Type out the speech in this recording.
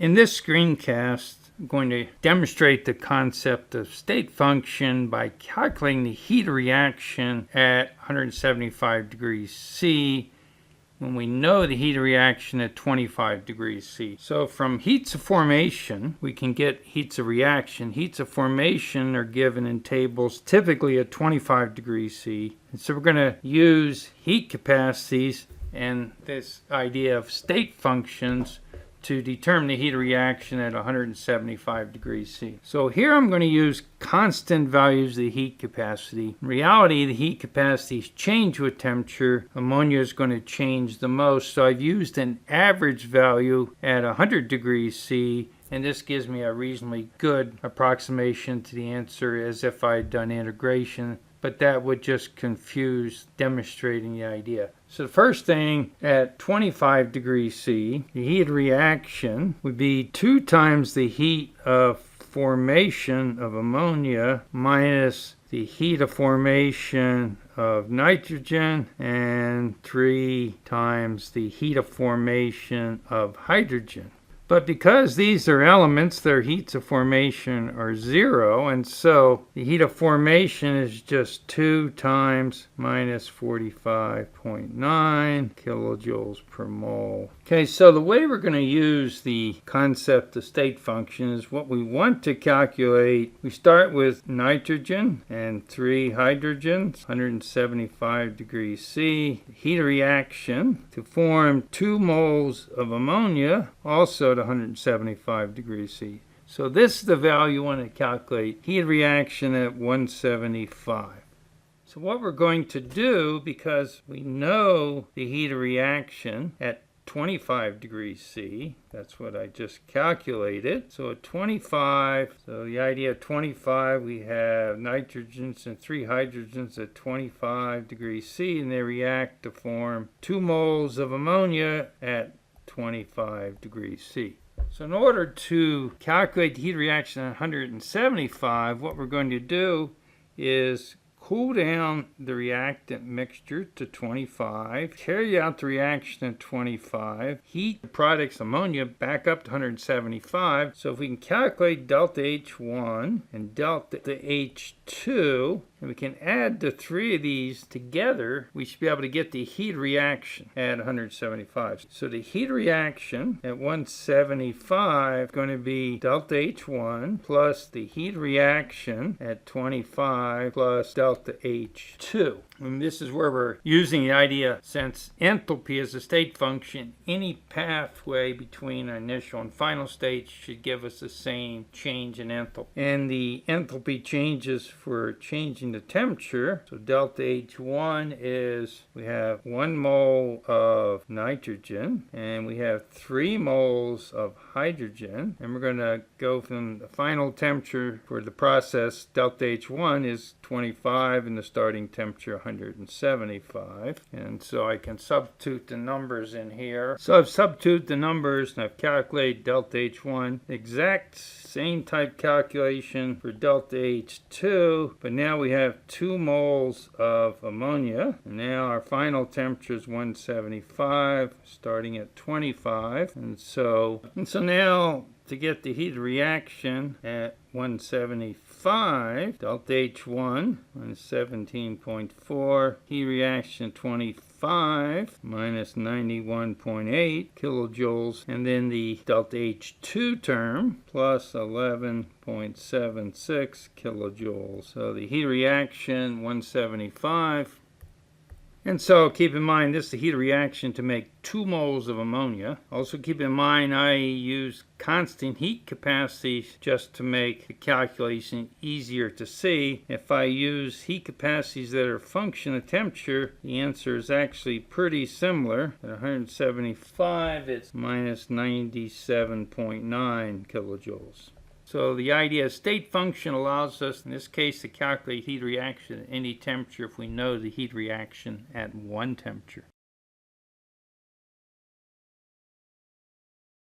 In this screencast, I'm going to demonstrate the concept of state function by calculating the heat of reaction at 175 degrees C when we know the heat of reaction at 25 degrees C. So from heats of formation, we can get heats of reaction. Heats of formation are given in tables typically at 25 degrees C. And so we're going to use heat capacities and this idea of state functions to determine the heat of reaction at 175 degrees C. So here I'm going to use constant values of the heat capacity. In reality, the heat capacities change with temperature. Ammonia is going to change the most. So I've used an average value at 100 degrees C, and this gives me a reasonably good approximation to the answer as if I had done integration. But that would just confuse demonstrating the idea. So the first thing, at 25 degrees C, the heat of reaction would be 2 times the heat of formation of ammonia minus the heat of formation of nitrogen and 3 times the heat of formation of hydrogen. But because these are elements, their heats of formation are 0, and so the heat of formation is just 2 times minus 45.9 kilojoules per mole. Okay, so the way we're going to use the concept of state function is what we want to calculate. We start with nitrogen and 3 hydrogens, 175 degrees C. Heat of reaction to form 2 moles of ammonia, also at 175 degrees C. So this is the value you want to calculate, heat of reaction at 175. So what we're going to do, because we know the heat of reaction at 25 degrees C, that's what I just calculated. So at 25, so the idea of 25, we have nitrogens and 3 hydrogens at 25 degrees C, and they react to form 2 moles of ammonia at 25 degrees C. So in order to calculate the heat reaction at 175, what we're going to do is cool down the reactant mixture to 25, carry out the reaction at 25, heat the products ammonia back up to 175. So if we can calculate delta H1 and delta H2, and we can add the 3 of these together, we should be able to get the heat reaction at 175. So the heat reaction at 175 is going to be delta H1 plus the heat reaction at 25 plus delta H2. And this is where we're using the idea, since enthalpy is a state function, any pathway between initial and final states should give us the same change in enthalpy. And the enthalpy changes for changing the temperature. So delta H1 is, we have 1 mole of nitrogen and we have 3 moles of hydrogen. And we're going to go from the final temperature for the process, delta H1 is 25 and the starting temperature 175, and so I can substitute the numbers in here. So I've substituted the numbers and I've calculated delta H1, exact same type calculation for delta H2, but now we have 2 moles of ammonia, and now our final temperature is 175 starting at 25, and so now to get the heat of reaction at 175, delta H1 minus 17.4, heat reaction 25 minus 91.8 kilojoules, and then the delta H2 term plus 11.76 kilojoules. So the heat reaction 175. And so keep in mind, this is the heat of reaction to make 2 moles of ammonia. Also keep in mind, I use constant heat capacities just to make the calculation easier to see. If I use heat capacities that are a function of temperature, the answer is actually pretty similar. At 175, it's minus 97.9 kilojoules. So the idea of state function allows us, in this case, to calculate heat reaction at any temperature if we know the heat reaction at 1 temperature.